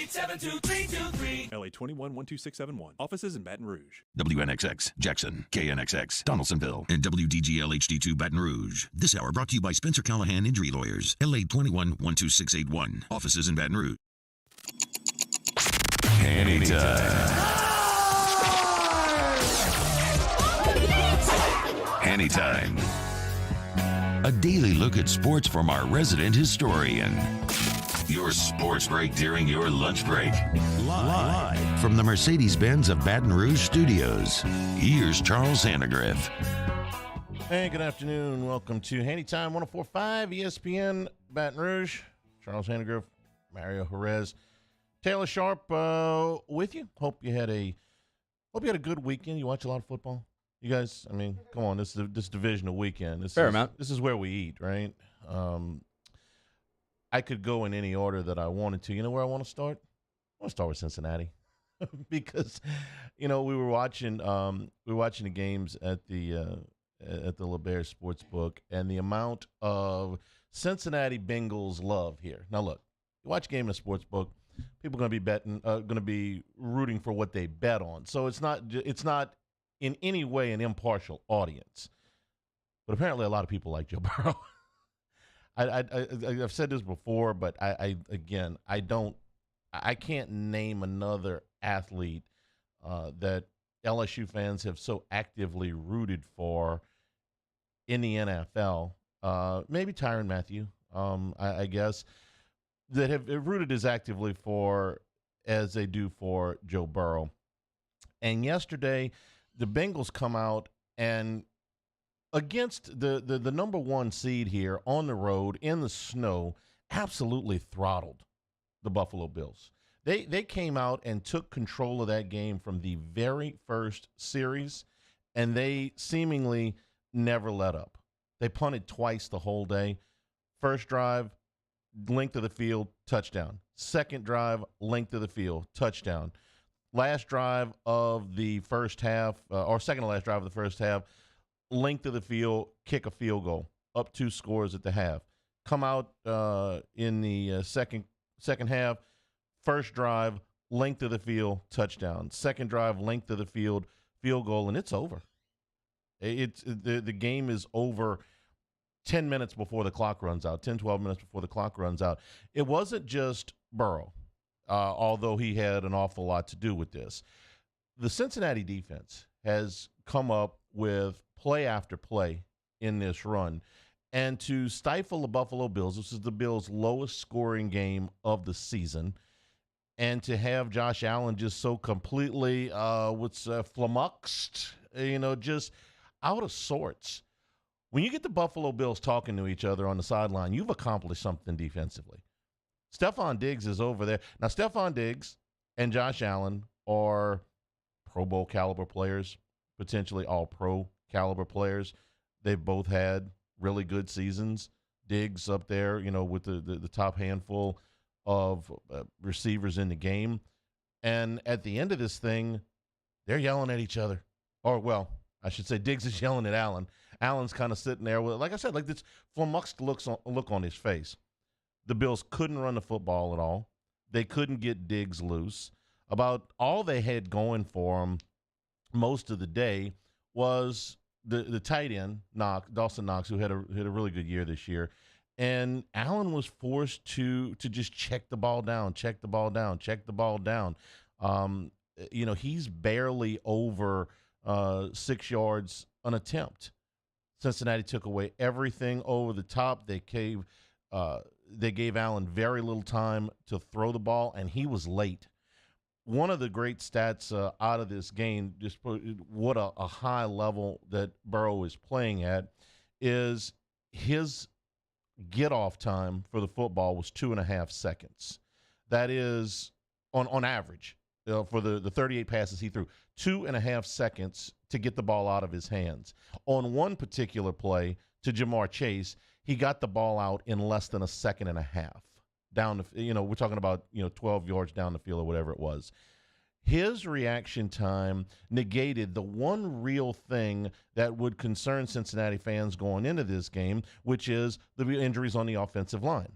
888-723-2323. LA 21-12671. Offices in Baton Rouge. WNXX, Jackson, KNXX, Donaldsonville, and WDGL HD2 Baton Rouge. This hour brought to you by Spencer Callahan Injury Lawyers, LA 21-12681. Offices in Baton Rouge. Hanny time. Hanny time. A daily look at sports from our resident historian. Your sports break during your lunch break. Live from the Mercedes-Benz of Baton Rouge studios. Here's Charles Hannegriff. Hey, good afternoon. Welcome to Hanny Time 104.5 ESPN Baton Rouge. Charles Hannegriff, Mario Jerez, Taylor Sharp with you. Hope you had a good weekend. You watch a lot of football? You guys, I mean, come on, this divisional weekend. Fair amount. This is where we eat, right? I could go in any order that I wanted to. You know where I want to start? I want to start with Cincinnati because, we were watching the games at the LeBaire Sportsbook, and the amount of Cincinnati Bengals love here. Now, look, you watch a game in a sportsbook, people are going to be rooting for what they bet on. So it's not in any way an impartial audience. But apparently a lot of people like Joe Burrow. I've said this before, but I can't name another athlete that LSU fans have so actively rooted for in the NFL. Maybe Tyrann Mathieu, I guess, that have rooted as actively for as they do for Joe Burrow. And yesterday, the Bengals come out and against the number one seed here on the road in the snow, absolutely throttled the Buffalo Bills. They came out and took control of that game from the very first series, and they seemingly never let up. They punted twice the whole day. First drive, length of the field, touchdown. Second drive, length of the field, touchdown. Last drive of the first half, or second to last drive of the first half, length of the field, kick a field goal, up 2 scores at the half. Come out in the second half, first drive, length of the field, touchdown. Second drive, length of the field, field goal, and it's over. The game is over 10 minutes before the clock runs out, 10, 12 minutes before the clock runs out. It wasn't just Burrow, although he had an awful lot to do with this. The Cincinnati defense has come up with play after play in this run. And to stifle the Buffalo Bills, this is the Bills' lowest scoring game of the season, and to have Josh Allen just so completely flummoxed, just out of sorts. When you get the Buffalo Bills talking to each other on the sideline, you've accomplished something defensively. Stephon Diggs is over there. Now, Stephon Diggs and Josh Allen are Pro Bowl caliber players, potentially all-pro caliber players. They've both had really good seasons. Diggs up there, with the top handful of receivers in the game. And at the end of this thing, they're yelling at each other. Or, well, I should say Diggs is yelling at Allen. Allen's kind of sitting there with, like I said, like this flummoxed look on his face. The Bills couldn't run the football at all. They couldn't get Diggs loose. About all they had going for them most of the day was the tight end, Dawson Knox, who had a really good year this year. And Allen was forced to just check the ball down. He's barely over 6 yards an attempt. Cincinnati took away everything over the top. They gave Allen very little time to throw the ball, and he was late. One of the great stats out of this game, just what a high level that Burrow is playing at, is his get-off time for the football was 2.5 seconds. That is, on average, for the 38 passes he threw, 2.5 seconds to get the ball out of his hands. On one particular play to Jamar Chase, he got the ball out in less than 1.5 seconds down the, we're talking about, 12 yards down the field or whatever it was. His reaction time negated the one real thing that would concern Cincinnati fans going into this game, which is the injuries on the offensive line.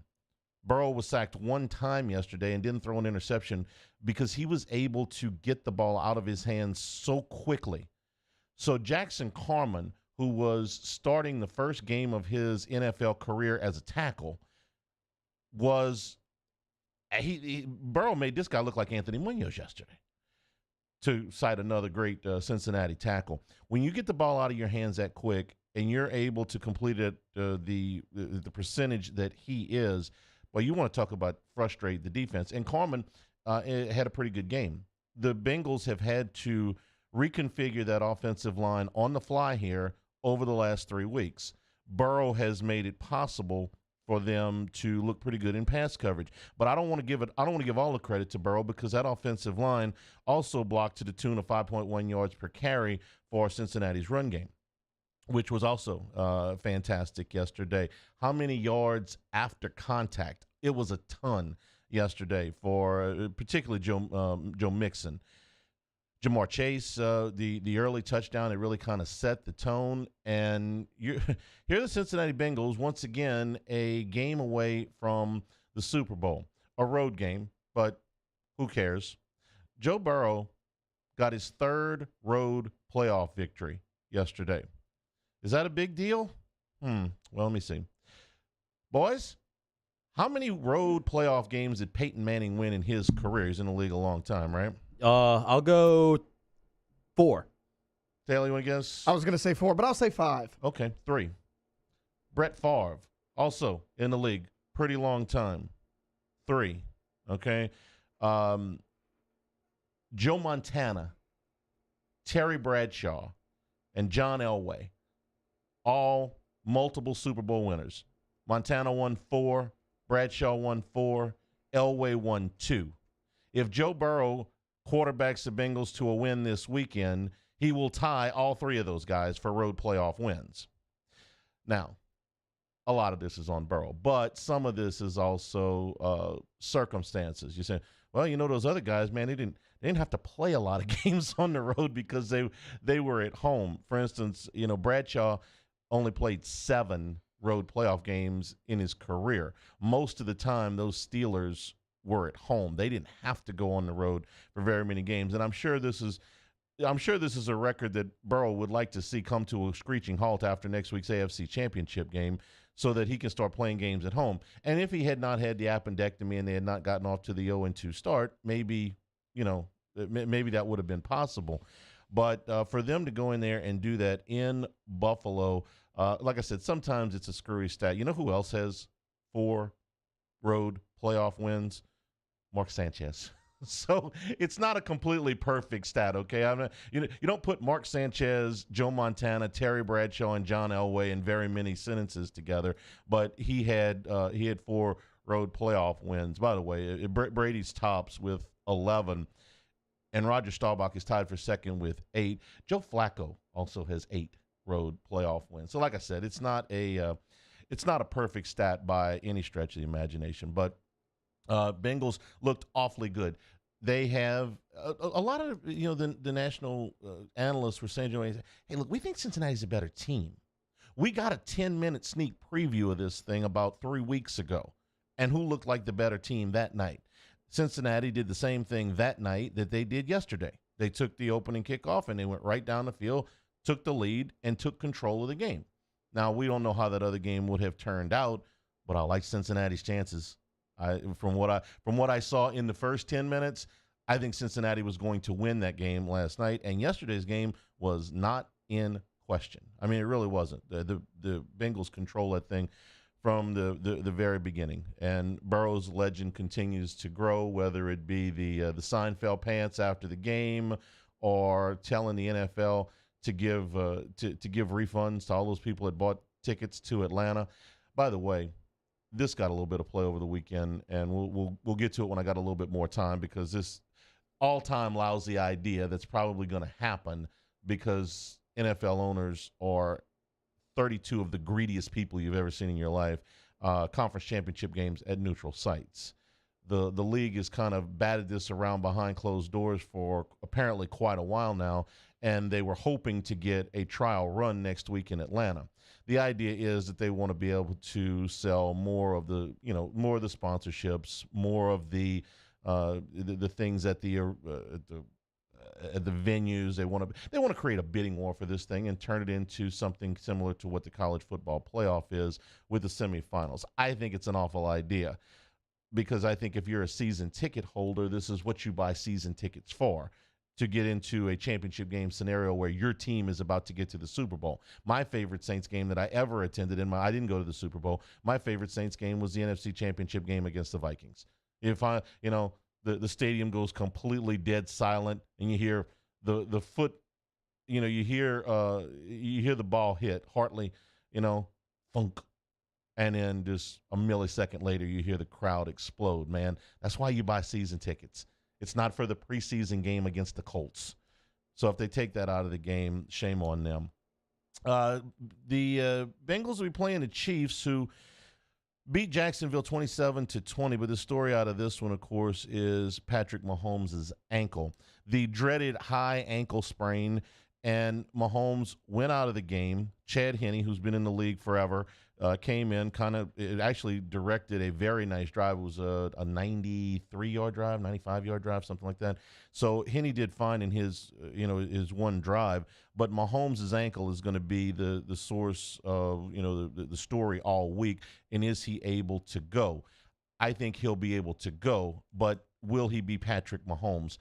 Burrow was sacked one time yesterday and didn't throw an interception because he was able to get the ball out of his hands so quickly. So Jackson Carman, who was starting the first game of his NFL career as a tackle, Burrow made this guy look like Anthony Munoz yesterday, to cite another great Cincinnati tackle. When you get the ball out of your hands that quick and you're able to complete it the percentage that he is, well, you want to talk about frustrate the defense. And Carman had a pretty good game. The Bengals have had to reconfigure that offensive line on the fly here over the last 3 weeks. Burrow has made it possible for them to look pretty good in pass coverage. But I don't want to give all the credit to Burrow, because that offensive line also blocked to the tune of 5.1 yards per carry for Cincinnati's run game, which was also fantastic yesterday. How many yards after contact? It was a ton yesterday for particularly Joe Mixon. Jamar Chase, the early touchdown, it really kind of set the tone. And here are the Cincinnati Bengals, once again, a game away from the Super Bowl. A road game, but who cares? Joe Burrow got his third road playoff victory yesterday. Is that a big deal? Well, let me see. Boys, how many road playoff games did Peyton Manning win in his career? He's in the league a long time, right? I'll go 4. Taylor, you want to guess? I was going to say 4, but I'll say 5. Okay, 3. Brett Favre, also in the league, pretty long time. 3. Okay. Joe Montana, Terry Bradshaw, and John Elway, all multiple Super Bowl winners. Montana won 4, Bradshaw won 4, Elway won 2. If Joe Burrow quarterbacks the Bengals to a win this weekend, he will tie all 3 of those guys for road playoff wins. Now, a lot of this is on Burrow, but some of this is also circumstances. You say, well, those other guys, man, they didn't have to play a lot of games on the road because they were at home. For instance, Bradshaw only played 7 road playoff games in his career. Most of the time, those Steelers were at home. They didn't have to go on the road for very many games. And I'm sure this is a record that Burrow would like to see come to a screeching halt after next week's AFC Championship game, so that he can start playing games at home. And if he had not had the appendectomy and they had not gotten off to the 0-2 start, maybe that would have been possible. But for them to go in there and do that in Buffalo, like I said, sometimes it's a screwy stat. You know who else has 4 road playoff wins? Mark Sanchez. So it's not a completely perfect stat, okay? You don't put Mark Sanchez, Joe Montana, Terry Bradshaw, and John Elway in very many sentences together, but he had 4 road playoff wins. By the way, Brady's tops with 11, and Roger Staubach is tied for second with 8. Joe Flacco also has 8 road playoff wins. So like I said, it's not a perfect stat by any stretch of the imagination, but Bengals looked awfully good. They have a lot of, the national analysts were saying, hey, look, we think Cincinnati's a better team. We got a 10-minute sneak preview of this thing about 3 weeks ago, and who looked like the better team that night? Cincinnati did the same thing that night that they did yesterday. They took the opening kickoff, and they went right down the field, took the lead, and took control of the game. Now, we don't know how that other game would have turned out, but I like Cincinnati's chances. From what I saw in the first 10 minutes, I think Cincinnati was going to win that game last night, and yesterday's game was not in question. I mean, it really wasn't. The Bengals control that thing from the very beginning, and Burrow's legend continues to grow, whether it be the Seinfeld pants after the game, or telling the NFL to give refunds to all those people that bought tickets to Atlanta. By the way, this got a little bit of play over the weekend, and we'll get to it when I got a little bit more time, because this all-time lousy idea that's probably going to happen, because NFL owners are 32 of the greediest people you've ever seen in your life, conference championship games at neutral sites. The league has kind of batted this around behind closed doors for apparently quite a while now, and they were hoping to get a trial run next week in Atlanta. the idea is that they want to be able to sell more of the sponsorships, more of the things at the venues. They want to create a bidding war for this thing and turn it into something similar to what the college football playoff is with the semifinals. I think it's an awful idea, because I think if you're a season ticket holder, this is what you buy season tickets for, to get into a championship game scenario where your team is about to get to the Super Bowl. My favorite Saints game that I ever attended I didn't go to the Super Bowl. My favorite Saints game was the NFC Championship game against the Vikings. If the stadium goes completely dead silent and you hear the foot, you hear the ball hit, Hartley, thunk. And then just a millisecond later, you hear the crowd explode, man. That's why you buy season tickets. It's not for the preseason game against the Colts. So if they take that out of the game, shame on them. The Bengals will be playing the Chiefs, who beat Jacksonville 27-20. But the story out of this one, of course, is Patrick Mahomes' ankle. The dreaded high ankle sprain, and Mahomes went out of the game. Chad Hanny, who's been in the league forever, came in, it actually directed a very nice drive. It was a 93-yard drive, 95-yard drive, something like that. So Hanny did fine in his one drive, but Mahomes' ankle is going to be the source of, the story all week. And is he able to go? I think he'll be able to go, but will he be Patrick Mahomes?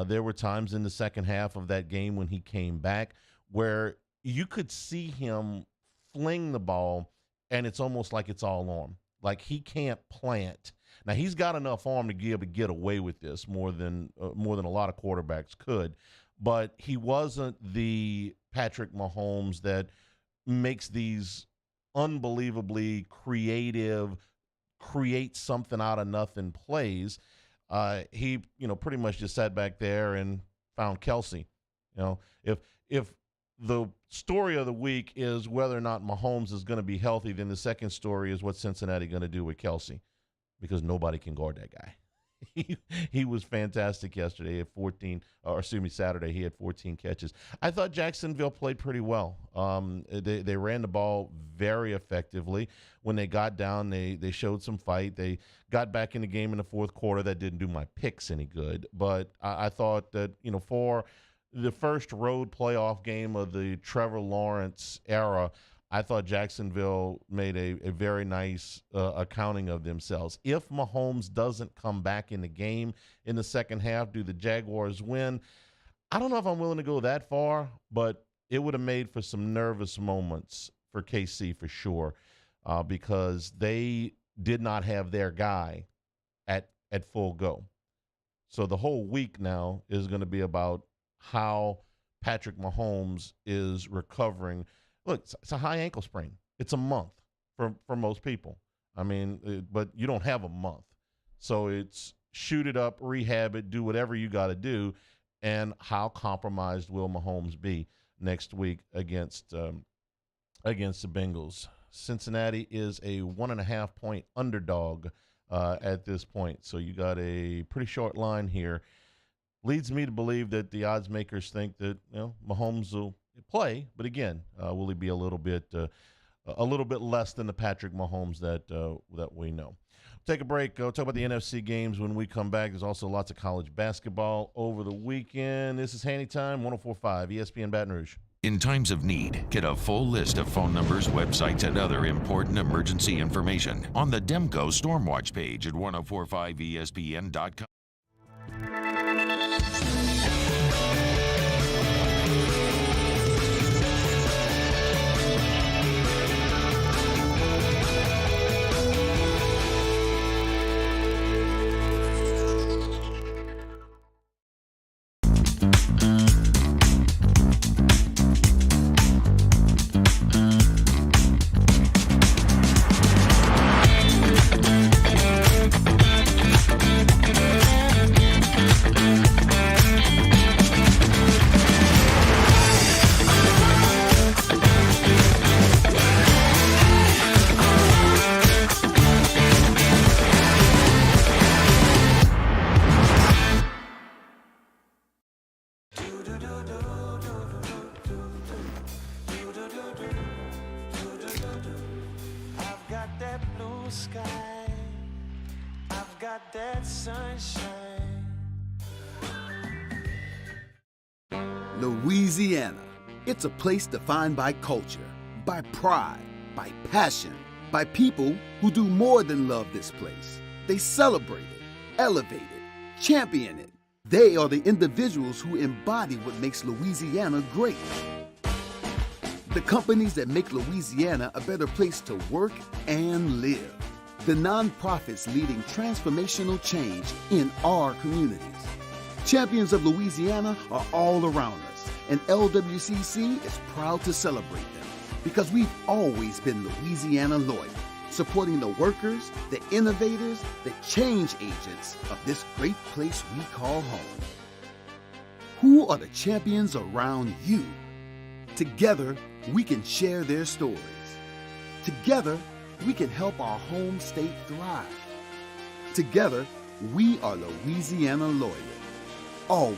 There were times in the second half of that game when he came back where you could see him fling the ball, and it's almost like it's all arm. Like he can't plant. Now, he's got enough arm to be able to get away with this more than a lot of quarterbacks could, but he wasn't the Patrick Mahomes that makes these unbelievably creative, create something out of nothing plays. He pretty much just sat back there and found Kelsey. If the story of the week is whether or not Mahomes is going to be healthy, then the second story is what Cincinnati going to do with Kelsey, because nobody can guard that guy. He was fantastic yesterday Saturday. He had 14 catches. I thought Jacksonville played pretty well. They ran the ball very effectively. When they got down, they showed some fight. They got back in the game in the fourth quarter. That didn't do my picks any good. But I thought that, for the first road playoff game of the Trevor Lawrence era, I thought Jacksonville made a very nice accounting of themselves. If Mahomes doesn't come back in the game in the second half, do the Jaguars win? I don't know if I'm willing to go that far, but it would have made for some nervous moments for KC for sure, because they did not have their guy at full go. So the whole week now is going to be about how Patrick Mahomes is recovering. Look, it's a high ankle sprain. It's a month for most people. But you don't have a month. So it's shoot it up, rehab it, do whatever you got to do. And how compromised will Mahomes be next week against the Bengals? Cincinnati is a 1.5-point underdog at this point. So you got a pretty short line here. Leads me to believe that the odds makers think that Mahomes will play, but again, will he be a little bit less than the Patrick Mahomes that we know? Take a break. We'll talk about the NFC games when we come back. There's also lots of college basketball over the weekend. This is Hanny Time, 104.5 ESPN Baton Rouge. In times of need, get a full list of phone numbers, websites, and other important emergency information on the Demco Stormwatch page at 1045ESPN.com. sky. I've got that sunshine. Louisiana. It's a place defined by culture, by pride, by passion, by people who do more than love this place. They celebrate it, elevate it, champion it. They are the individuals who embody what makes Louisiana great. The companies that make Louisiana a better place to work and live. The nonprofits leading transformational change in our communities. Champions of Louisiana are all around us, and LWCC is proud to celebrate them because we've always been Louisiana loyal, supporting the workers, the innovators, the change agents of this great place we call home. Who are the champions around you? Together, we can share their stories. Together, we can help our home state thrive. Together, we are Louisiana loyal. Always.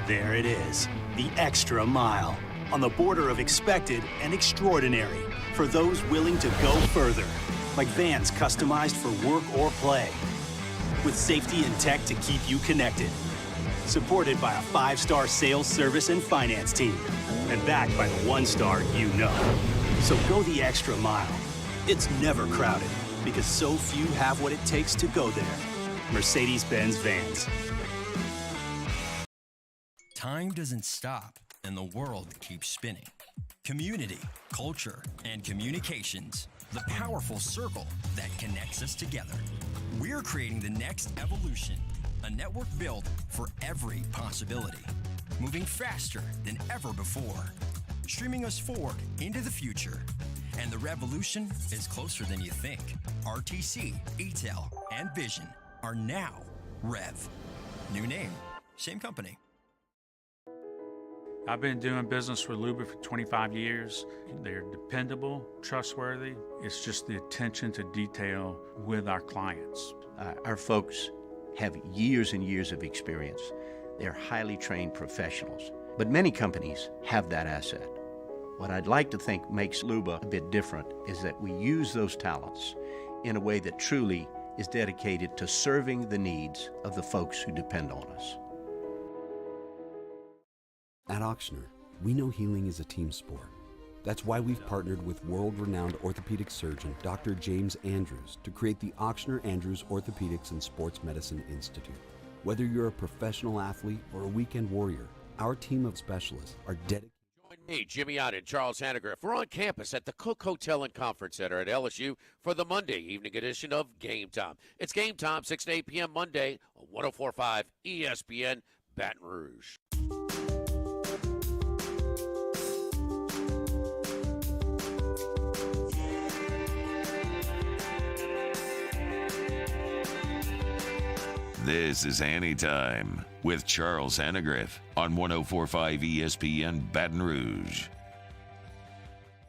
There it is, the extra mile, on the border of expected and extraordinary for those willing to go further, like vans customized for work or play, with safety and tech to keep you connected, supported by a 5-star sales, service, and finance team, and backed by the 1-star you know. So go the extra mile. It's never crowded, because so few have what it takes to go there. Mercedes-Benz Vans. Time doesn't stop, and the world keeps spinning. Community, culture, and communications, the powerful circle that connects us together. We're creating the next evolution, a network built for every possibility, moving faster than ever before, streaming us forward into the future. And the revolution is closer than you think. RTC, ETEL, and Vision are now Rev. New name, same company. I've been doing business with Luba for 25 years. They're dependable, trustworthy. It's just the attention to detail with our clients. Our folks have years and years of experience. They're highly trained professionals. But many companies have that asset. What I'd like to think makes Luba a bit different is that we use those talents in a way that truly is dedicated to serving the needs of the folks who depend on us. At Ochsner, we know healing is a team sport. That's why we've partnered with world-renowned orthopedic surgeon Dr. James Andrews to create the Ochsner Andrews Orthopedics and Sports Medicine Institute. Whether you're a professional athlete or a weekend warrior, our team of specialists are dedicated. Join me, Jimmy Ott, and Charles Hanniger. We're on campus at the Cook Hotel and Conference Center at LSU for the Monday evening edition of Game Time. It's Game Time, 6 to 8 p.m. Monday on 104.5 ESPN Baton Rouge. This is Hanny Time with Charles Hannegriff on 104.5 ESPN Baton Rouge.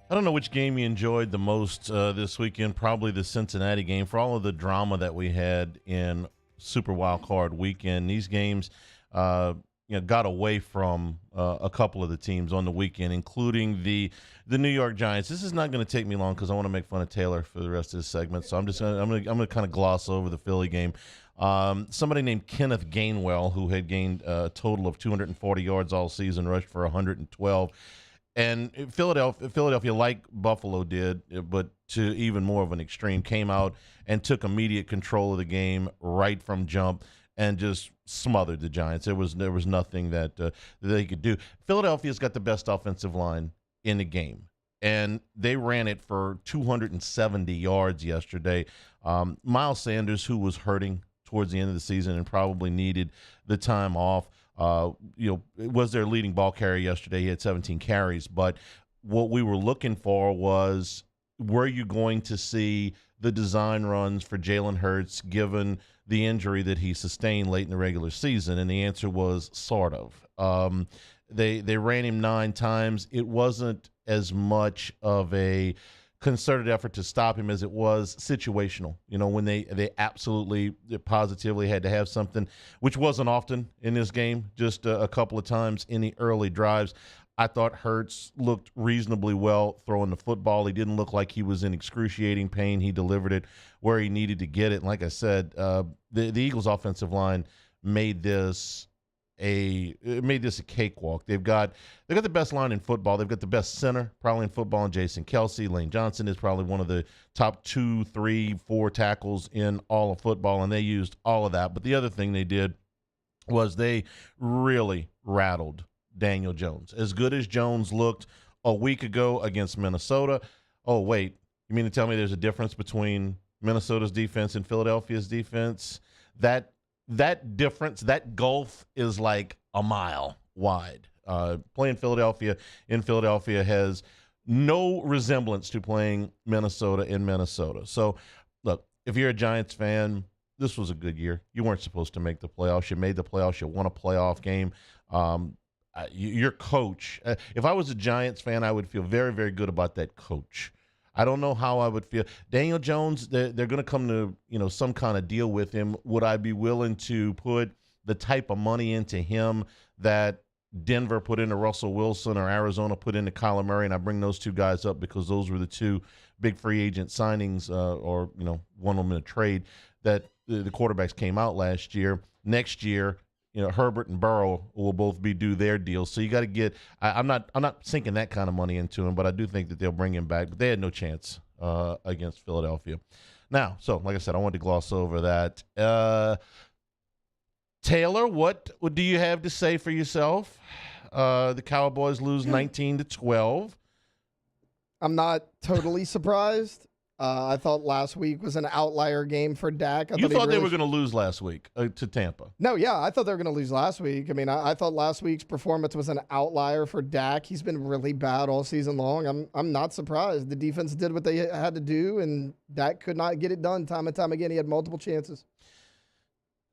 I don't know which game you enjoyed the most this weekend. Probably the Cincinnati game for all of the drama that we had in Super Wild Card Weekend. These games, got away from a couple of the teams on the weekend, including the New York Giants. This is not going to take me long because I want to make fun of Taylor for the rest of this segment. So I'm going to kind of gloss over the Philly game. Somebody named Kenneth Gainwell, who had gained a total of 240 yards all season, rushed for 112. And Philadelphia, like Buffalo did, but to even more of an extreme, came out and took immediate control of the game right from jump and just smothered the Giants. There was nothing that they could do. Philadelphia's got the best offensive line in the game, and they ran it for 270 yards yesterday. Miles Sanders, who was hurting towards the end of the season and probably needed the time off, was their leading ball carrier yesterday. He had 17 carries, but what we were looking for was, were you going to see the design runs for Jalen Hurts given the injury that he sustained late in the regular season? And the answer was sort of. They ran him 9 times. It wasn't as much of a concerted effort to stop him as it was situational. When they absolutely positively had to have something, which wasn't often in this game, just a couple of times in the early drives. I thought Hurts looked reasonably well throwing the football. He didn't look like he was in excruciating pain. He delivered it where he needed to get it. And like I said, the Eagles' offensive line made this a cakewalk. They've got the best line in football. They've got the best center probably in football in Jason Kelsey. Lane Johnson is probably one of the top 2, 3, 4 tackles in all of football, and they used all of that. But the other thing they did was they really rattled Daniel Jones. As good as Jones looked a week ago against Minnesota, oh, wait, you mean to tell me there's a difference between Minnesota's defense and Philadelphia's defense? That difference, that gulf is like a mile wide. Playing Philadelphia in Philadelphia has no resemblance to playing Minnesota in Minnesota. So, look, if you're a Giants fan, this was a good year. You weren't supposed to make the playoffs. You made the playoffs. You won a playoff game. Your coach, if I was a Giants fan, I would feel very, very good about that coach. I don't know how I would feel. Daniel Jones, they're going to come to some kind of deal with him. Would I be willing to put the type of money into him that Denver put into Russell Wilson or Arizona put into Kyler Murray? And I bring those two guys up because those were the two big free agent signings, or one of them in a trade that the quarterbacks came out last year. Next year, Herbert and Burrow will both be due their deals. So you got to get. I'm not sinking that kind of money into him, but I do think that they'll bring him back. But they had no chance against Philadelphia. Now, so like I said, I wanted to gloss over that. Taylor, what do you have to say for yourself? The Cowboys lose 19-12. I'm not totally surprised. I thought last week was an outlier game for Dak. You thought they were going to lose last week to Tampa. No, yeah, I thought they were going to lose last week. I mean, I thought last week's performance was an outlier for Dak. He's been really bad all season long. I'm not surprised. The defense did what they had to do, and Dak could not get it done time and time again. He had multiple chances.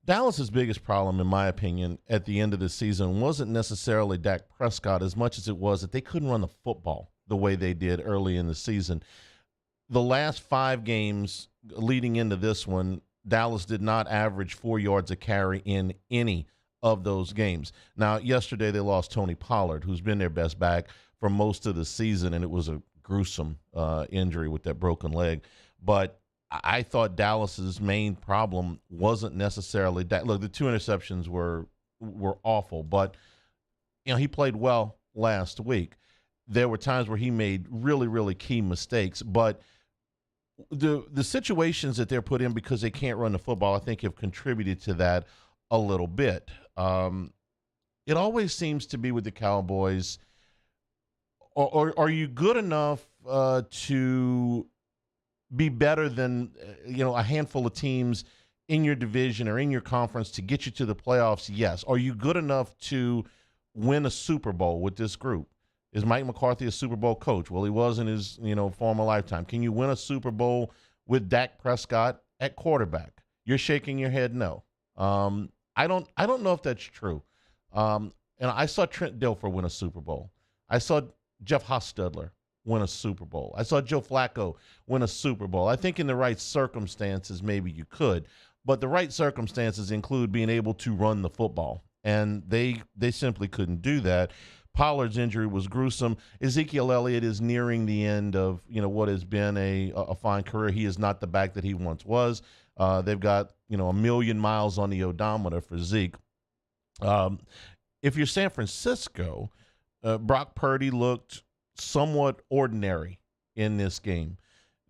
Dallas's biggest problem, in my opinion, at the end of the season wasn't necessarily Dak Prescott as much as it was that they couldn't run the football the way they did early in the season. The last 5 games leading into this one, Dallas did not average 4 yards a carry in any of those games. Now, yesterday they lost Tony Pollard, who's been their best back for most of the season, and it was a gruesome injury with that broken leg. But I thought Dallas's main problem wasn't necessarily that. Look, the 2 interceptions were awful, but he played well last week. There were times where he made really, really key mistakes, but the situations that they're put in because they can't run the football, I think, have contributed to that a little bit. It always seems to be with the Cowboys, or are you good enough to be better than a handful of teams in your division or in your conference to get you to the playoffs? Yes. Are you good enough to win a Super Bowl with this group? Is Mike McCarthy a Super Bowl coach? Well, he was in his former lifetime. Can you win a Super Bowl with Dak Prescott at quarterback? You're shaking your head no. I don't know if that's true. And I saw Trent Dilfer win a Super Bowl. I saw Jeff Hostetler win a Super Bowl. I saw Joe Flacco win a Super Bowl. I think in the right circumstances maybe you could, but the right circumstances include being able to run the football, and they simply couldn't do that. Pollard's injury was gruesome. Ezekiel Elliott is nearing the end of what has been a fine career. He is not the back that he once was. They've got a million miles on the odometer for Zeke. If you're San Francisco, Brock Purdy looked somewhat ordinary in this game.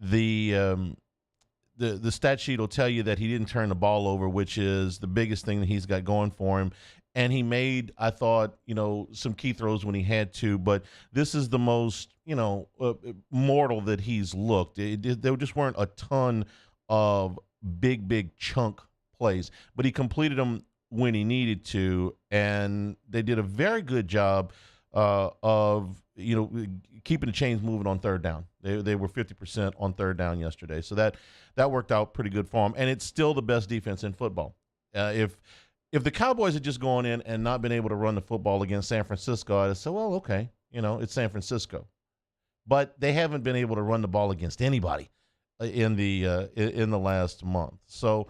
The stat sheet will tell you that he didn't turn the ball over, which is the biggest thing that he's got going for him. And he made, I thought, some key throws when he had to. But this is the most, mortal that he's looked. There just weren't a ton of big chunk plays. But he completed them when he needed to. And they did a very good job of, keeping the chains moving on third down. They were 50% on third down yesterday. So that worked out pretty good for him. And it's still the best defense in football. If the Cowboys had just gone in and not been able to run the football against San Francisco, I'd have said, well, okay, it's San Francisco. but they haven't been able to run the ball against anybody in the last month. So,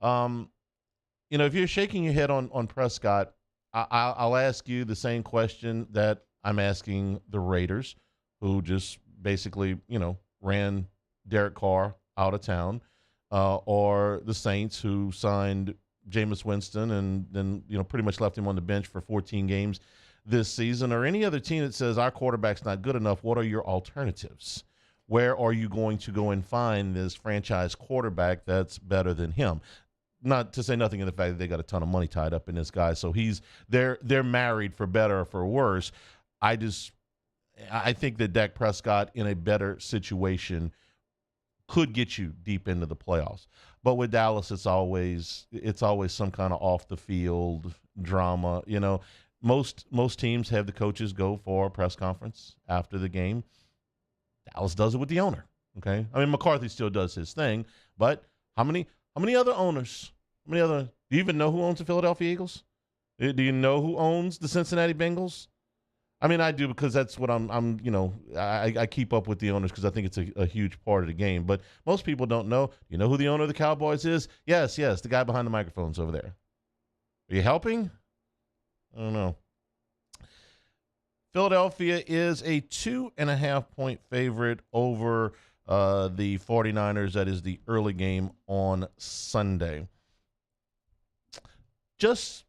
if you're shaking your head on Prescott, I'll ask you the same question that I'm asking the Raiders, who just basically, ran Derek Carr out of town, or the Saints, who signed Jameis Winston and then, pretty much left him on the bench for 14 games this season, or any other team that says our quarterback's not good enough. What are your alternatives? Where are you going to go and find this franchise quarterback that's better than him? Not to say nothing of the fact that they got a ton of money tied up in this guy. So they're married for better or for worse. I think that Dak Prescott in a better situation could get you deep into the playoffs. But with Dallas, it's always some kind of off the field drama. Most teams have the coaches go for a press conference after the game. Dallas does it with the owner. Okay, I mean McCarthy still does his thing, but how many other owners? Do you even know who owns the Philadelphia Eagles? Do you know who owns the Cincinnati Bengals? I mean, I do, because that's what I keep up with the owners because I think it's a huge part of the game. But most people don't know. You know who the owner of the Cowboys is? Yes, the guy behind the microphones over there. Are you helping? I don't know. Philadelphia is a 2.5-point favorite over the 49ers. That is the early game on Sunday. Just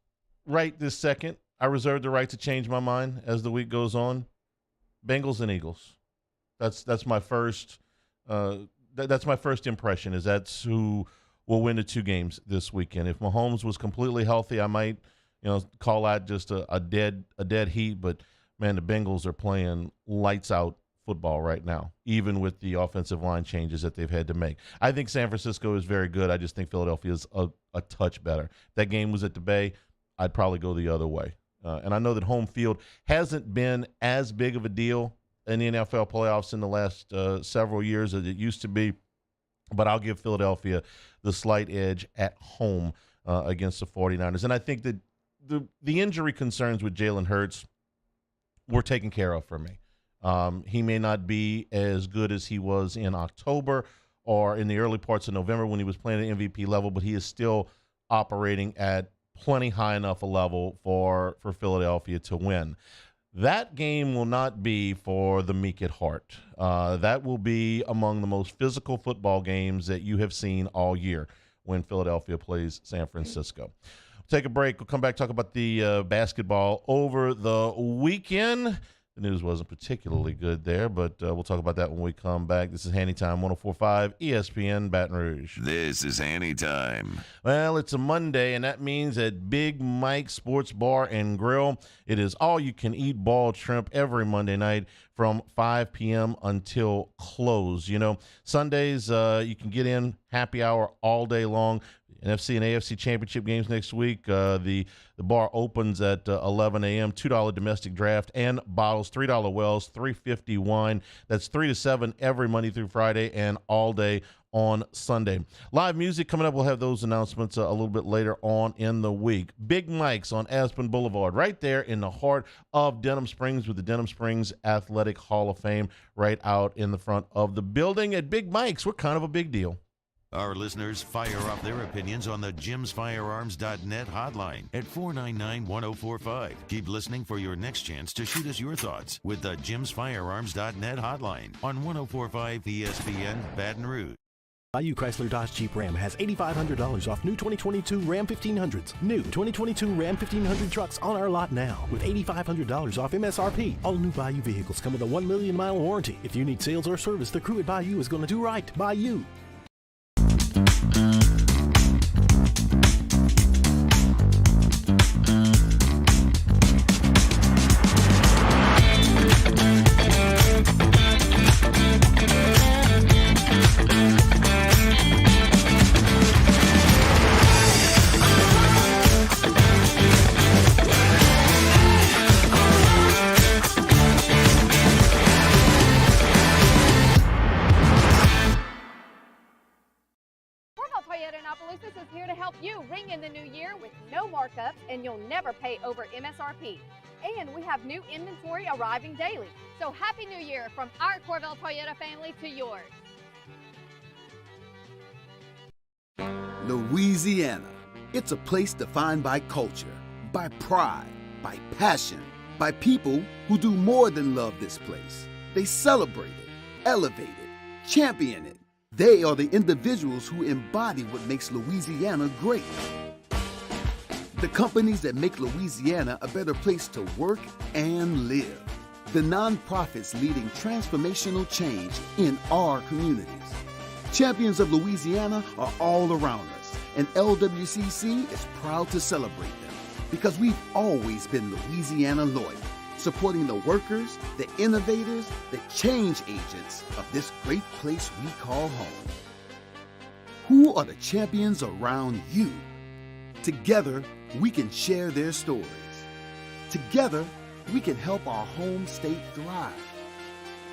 right this second, I reserve the right to change my mind as the week goes on. Bengals and Eagles. That's my first. That's my first impression. Is that's who will win the two games this weekend. If Mahomes was completely healthy, I might, call out just a dead heat. But man, the Bengals are playing lights out football right now, even with the offensive line changes that they've had to make. I think San Francisco is very good. I just think Philadelphia is a touch better. That game was at the Bay. I'd probably go the other way. And I know that home field hasn't been as big of a deal in the NFL playoffs in the last several years as it used to be, but I'll give Philadelphia the slight edge at home against the 49ers. And I think that the injury concerns with Jalen Hurts were taken care of for me. He may not be as good as he was in October or in the early parts of November when he was playing at MVP level, but he is still operating at plenty high enough a level for Philadelphia to win. That game will not be for the meek at heart. That will be among the most physical football games that you have seen all year when Philadelphia plays San Francisco. Take a break. We'll come back, talk about the basketball over the weekend. The news wasn't particularly good there, but we'll talk about that when we come back. This is Hanny Time, 104.5 ESPN Baton Rouge. This is Hanny Time. Well, it's a Monday, and that means at Big Mike's Sports Bar and Grill, it is all-you-can-eat boiled shrimp every Monday night from 5 p.m. until close. Sundays, you can get in happy hour all day long. NFC and AFC championship games next week. The bar opens at 11 a.m. $2 domestic draft and bottles, $3 wells, $3.50 wine. That's 3 to 7 every Monday through Friday and all day on Sunday. Live music coming up. We'll have those announcements a little bit later on in the week. Big Mike's on Aspen Boulevard, right there in the heart of Denham Springs, with the Denham Springs Athletic Hall of Fame right out in the front of the building. At Big Mike's, we're kind of a big deal. Our listeners fire off their opinions on the jimsfirearms.net hotline at 499-1045. Keep listening for your next chance to shoot us your thoughts with the jimsfirearms.net hotline on 104.5 ESPN Baton Rouge. Bayou Chrysler Dodge Jeep Ram has $8,500 off new 2022 Ram 1500s. New 2022 Ram 1500 trucks on our lot now with $8,500 off MSRP. All new Bayou vehicles come with a 1 million mile warranty. If you need sales or service, the crew at Bayou is going to do right by you. LSU ring in the new year with no markups and you'll never pay over MSRP. And we have new inventory arriving daily. So Happy New Year from our Corvell Toyota family to yours. Louisiana. It's a place defined by culture, by pride, by passion, by people who do more than love this place. They celebrate it, elevate it, champion it. They are the individuals who embody what makes Louisiana great. The companies that make Louisiana a better place to work and live. The nonprofits leading transformational change in our communities. Champions of Louisiana are all around us, and LWCC is proud to celebrate them because we've always been Louisiana loyal, supporting the workers, the innovators, the change agents of this great place we call home. Who are the champions around you? Together, we can share their stories. Together, we can help our home state thrive.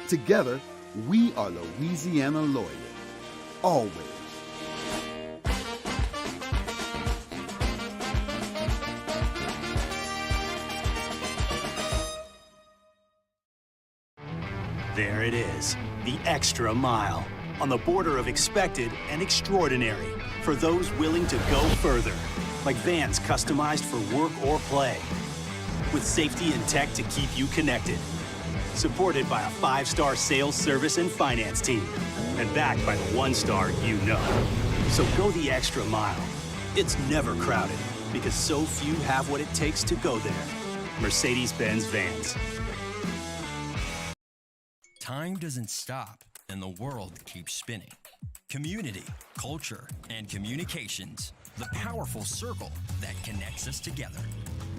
Together, we are Louisiana loyal. Always. There it is, the extra mile, on the border of expected and extraordinary, for those willing to go further, like vans customized for work or play, with safety and tech to keep you connected, supported by a 5-star sales, service, and finance team, and backed by the 1-star you know. So go the extra mile. It's never crowded, because so few have what it takes to go there. Mercedes-Benz Vans. Time doesn't stop, and the world keeps spinning. Community, culture, and communications, the powerful circle that connects us together.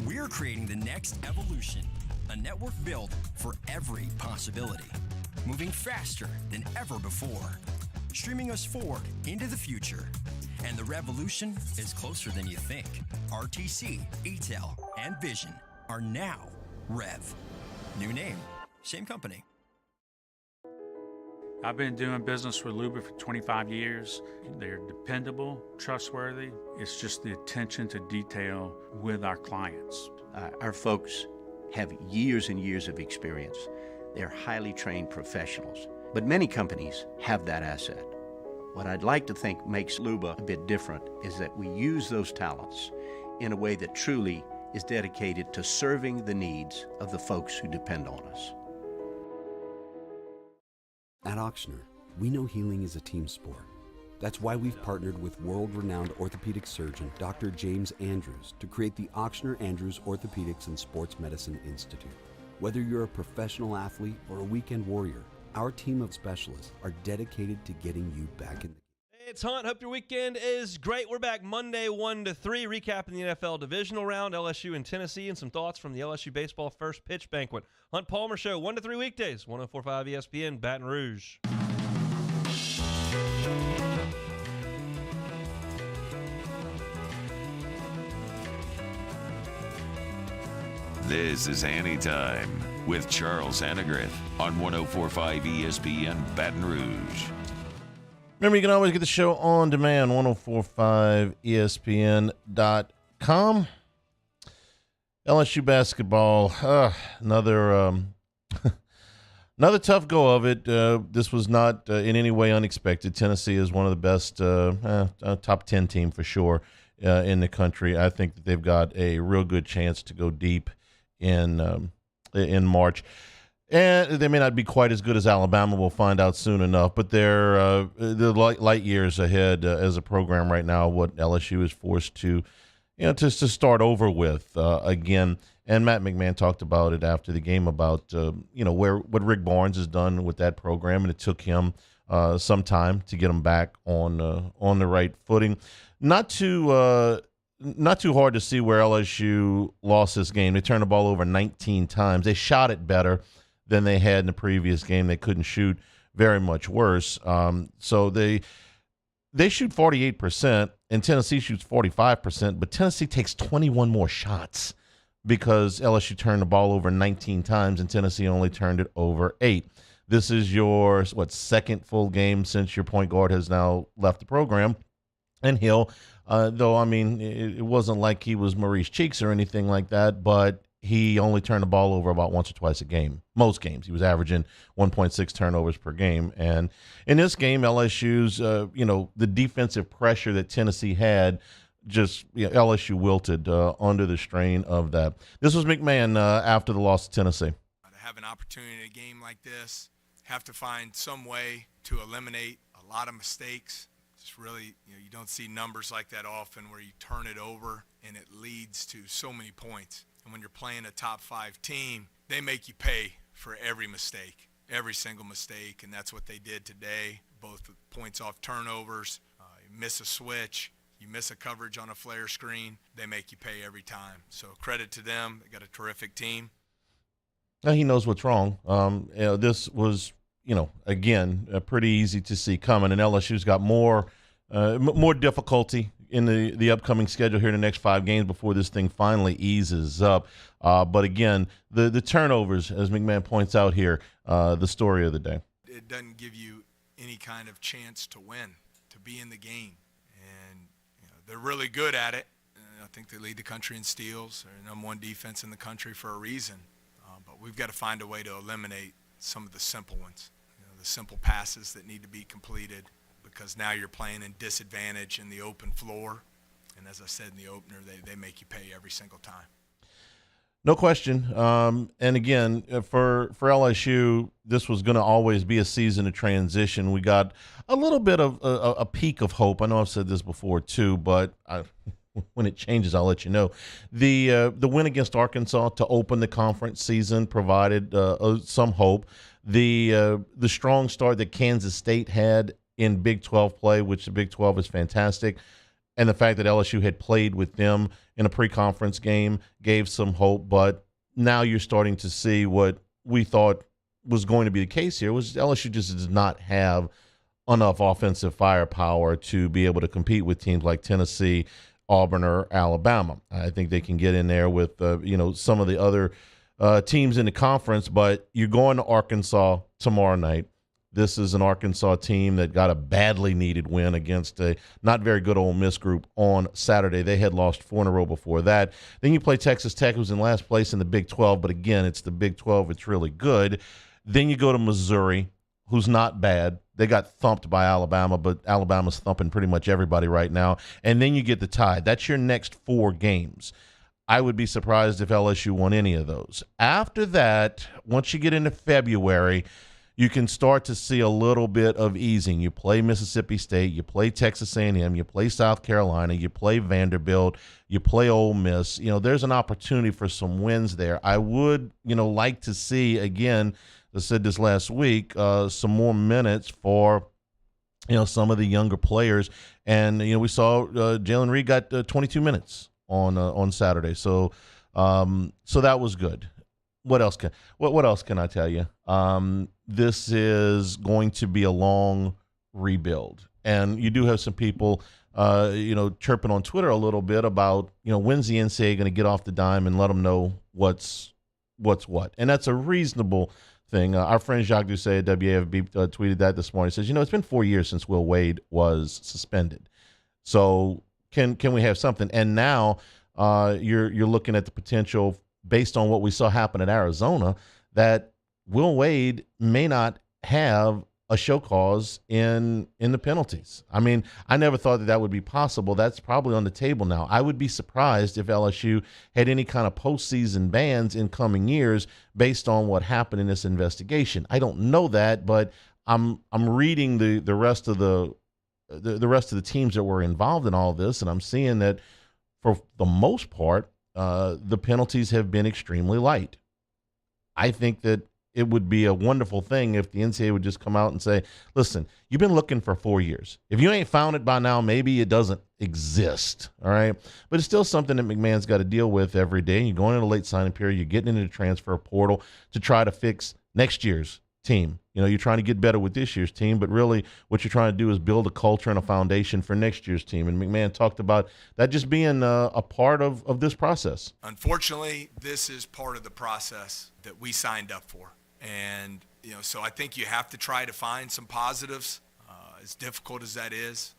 We're creating the next evolution, a network built for every possibility, moving faster than ever before, streaming us forward into the future. And the revolution is closer than you think. RTC, ETEL, and Vision are now Rev. New name, same company. I've been doing business with Luba for 25 years. They're dependable, trustworthy. It's just the attention to detail with our clients. Our folks have years and years of experience. They're highly trained professionals. But many companies have that asset. What I'd like to think makes Luba a bit different is that we use those talents in a way that truly is dedicated to serving the needs of the folks who depend on us. At Auctioner, we know healing is a team sport. That's why we've partnered with world-renowned orthopedic surgeon Dr. James Andrews to create the Auctioner Andrews Orthopedics and Sports Medicine Institute. Whether you're a professional athlete or a weekend warrior, our team of specialists are dedicated to getting you back in the It's Hunt. Hope your weekend is great. We're back Monday 1 to 3, recapping the NFL divisional round, LSU and Tennessee, and some thoughts from the LSU baseball first pitch banquet. Hunt Palmer Show, 1 to 3 weekdays, 104.5 ESPN, Baton Rouge. This is Hanny Time with Charles Hannigreth on 104.5 ESPN, Baton Rouge. Remember, you can always get the show on demand, 1045ESPN.com. LSU basketball, another tough go of it. This was not in any way unexpected. Tennessee is one of the best, top 10 team for sure in the country. I think that they've got a real good chance to go deep in March. And they may not be quite as good as Alabama. We'll find out soon enough. But they're light years ahead as a program right now. What LSU is forced to, to start over with again. And Matt McMahon talked about it after the game about what Rick Barnes has done with that program, and it took him some time to get them back on the right footing. Not too hard to see where LSU lost this game. They turned the ball over 19 times. They shot it better than they had in the previous game. They couldn't shoot very much worse. So they shoot 48%, and Tennessee shoots 45%, but Tennessee takes 21 more shots because LSU turned the ball over 19 times, and Tennessee only turned it over 8. This is your, second full game since your point guard has now left the program. And Hill, though, I mean, it wasn't like he was Maurice Cheeks or anything like that, but he only turned the ball over about once or twice a game. Most games, he was averaging 1.6 turnovers per game. And in this game, LSU's, the defensive pressure that Tennessee had, LSU wilted under the strain of that. This was McMahon after the loss to Tennessee. To have an opportunity in a game like this, have to find some way to eliminate a lot of mistakes. It's really, you don't see numbers like that often where you turn it over and it leads to so many points. And when you're playing a top 5 team, they make you pay for every mistake, every single mistake, and that's what they did today, both points off turnovers, you miss a switch, you miss a coverage on a flare screen, they make you pay every time. So credit to them. They got a terrific team. Now he knows what's wrong. This was, again, pretty easy to see coming, and LSU's got more difficulty in the upcoming schedule here in the next 5 games before this thing finally eases up. But again, the turnovers, as McMahon points out here, the story of the day. It doesn't give you any kind of chance to win, to be in the game. And they're really good at it. I think they lead the country in steals. They're the number 1 defense in the country for a reason. But we've got to find a way to eliminate some of the simple ones, the simple passes that need to be completed, because now you're playing in disadvantage in the open floor. And as I said in the opener, they make you pay every single time. No question. And again, for LSU, this was going to always be a season of transition. We got a little bit of a peak of hope. I know I've said this before too, but when it changes, I'll let you know. The win against Arkansas to open the conference season provided some hope. The strong start that Kansas State had in Big 12 play, which the Big 12 is fantastic, and the fact that LSU had played with them in a pre-conference game gave some hope. But now you're starting to see what we thought was going to be the case here, was LSU just does not have enough offensive firepower to be able to compete with teams like Tennessee, Auburn, or Alabama. I think they can get in there with some of the other teams in the conference, but you're going to Arkansas tomorrow night. This is an Arkansas team that got a badly needed win against a not very good Ole Miss group on Saturday. They had lost 4 in a row before that. Then you play Texas Tech, who's in last place in the Big 12, but again, it's the Big 12. It's really good. Then you go to Missouri, who's not bad. They got thumped by Alabama, but Alabama's thumping pretty much everybody right now. And then you get the Tide. That's your next 4 games. I would be surprised if LSU won any of those. After that, once you get into February, you can start to see a little bit of easing. You play Mississippi State, you play Texas A&M, you play South Carolina, you play Vanderbilt, you play Ole Miss. There's an opportunity for some wins there. I would, like to see, again, I said this last week, some more minutes for, some of the younger players. And, we saw Jalen Reed got 22 minutes on Saturday. So that was good. What else can I tell you? This is going to be a long rebuild, and you do have some people, chirping on Twitter a little bit about, when's the NCAA going to get off the dime and let them know what's what, and that's a reasonable thing. Our friend Jacques Doucet at WAFB tweeted that this morning. He says, it's been 4 years since Will Wade was suspended, so can we have something? And now you're looking at the potential, based on what we saw happen in Arizona, that Will Wade may not have a show cause in the penalties. I mean, I never thought that would be possible. That's probably on the table now. I would be surprised if LSU had any kind of postseason bans in coming years based on what happened in this investigation. I don't know that, but I'm reading the rest of the rest of the teams that were involved in all this, and I'm seeing that for the most part, the penalties have been extremely light. I think that it would be a wonderful thing if the NCAA would just come out and say, listen, you've been looking for 4 years. If you ain't found it by now, maybe it doesn't exist, all right? But it's still something that McMahon's got to deal with every day. You're going into a late signing period. You're getting into the transfer portal to try to fix next year's team. You're trying to get better with this year's team, but really what you're trying to do is build a culture and a foundation for next year's team. And McMahon talked about that just being a part of this process. Unfortunately, this is part of the process that we signed up for. And, so I think you have to try to find some positives, as difficult as that is.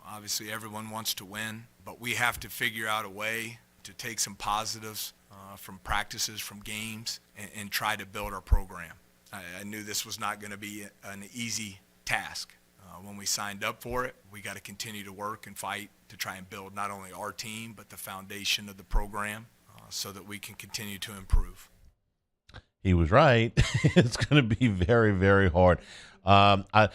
Obviously, everyone wants to win, but we have to figure out a way to take some positives from practices, from games, and try to build our program. I knew this was not going to be an easy task. When we signed up for it, we got to continue to work and fight to try and build not only our team, but the foundation of the program so that we can continue to improve. He was right. It's going to be very, very hard. A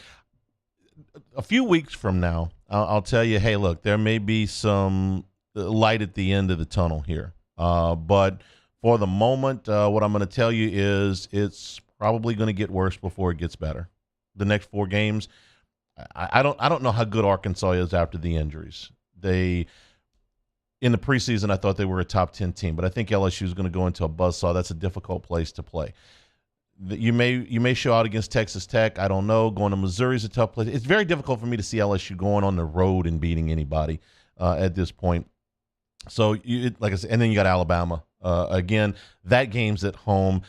few weeks from now, I'll tell you, hey, look, there may be some light at the end of the tunnel here. But for the moment, what I'm going to tell you is it's probably going to get worse before it gets better. The next 4 games, I don't know how good Arkansas is after the injuries. In the preseason, I thought they were a top 10 team, but I think LSU is going to go into a buzzsaw. That's a difficult place to play. You may show out against Texas Tech. I don't know. Going to Missouri is a tough place. It's very difficult for me to see LSU going on the road and beating anybody at this point. So, like I said, and then you got Alabama. Again, that game's at home.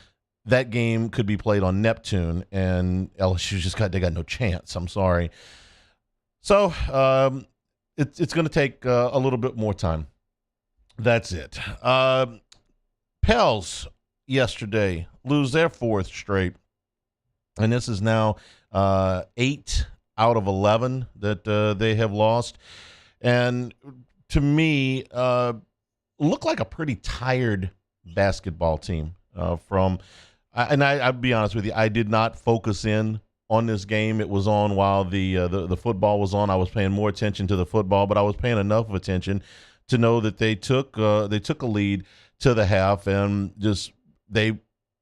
That game could be played on Neptune, and LSU they got no chance. I'm sorry. So it's going to take a little bit more time. That's it. Pels yesterday lose their 4th straight, and this is now 8 out of 11 that they have lost. And to me, looked like a pretty tired basketball team and I'll be honest with you, I did not focus in on this game. It was on while the football was on. I was paying more attention to the football, but I was paying enough of attention to know that they took a lead to the half and just they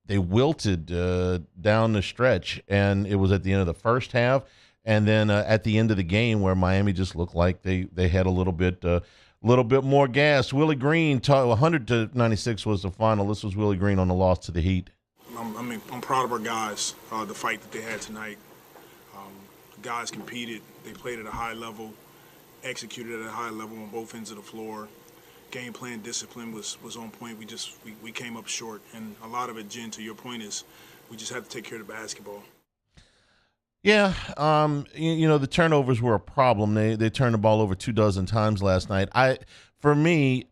wilted down the stretch. And it was at the end of the first half, and then at the end of the game where Miami just looked like they had a little bit more gas. Willie Green, 100-96 was the final. This was Willie Green on the loss to the Heat. I'm proud of our guys, the fight that they had tonight. The guys competed. They played at a high level, executed at a high level on both ends of the floor. Game plan discipline was on point. We came up short. And a lot of it, Jen, to your point, is we just had to take care of the basketball. Yeah, the turnovers were a problem. They turned the ball over 24 times last night. For me,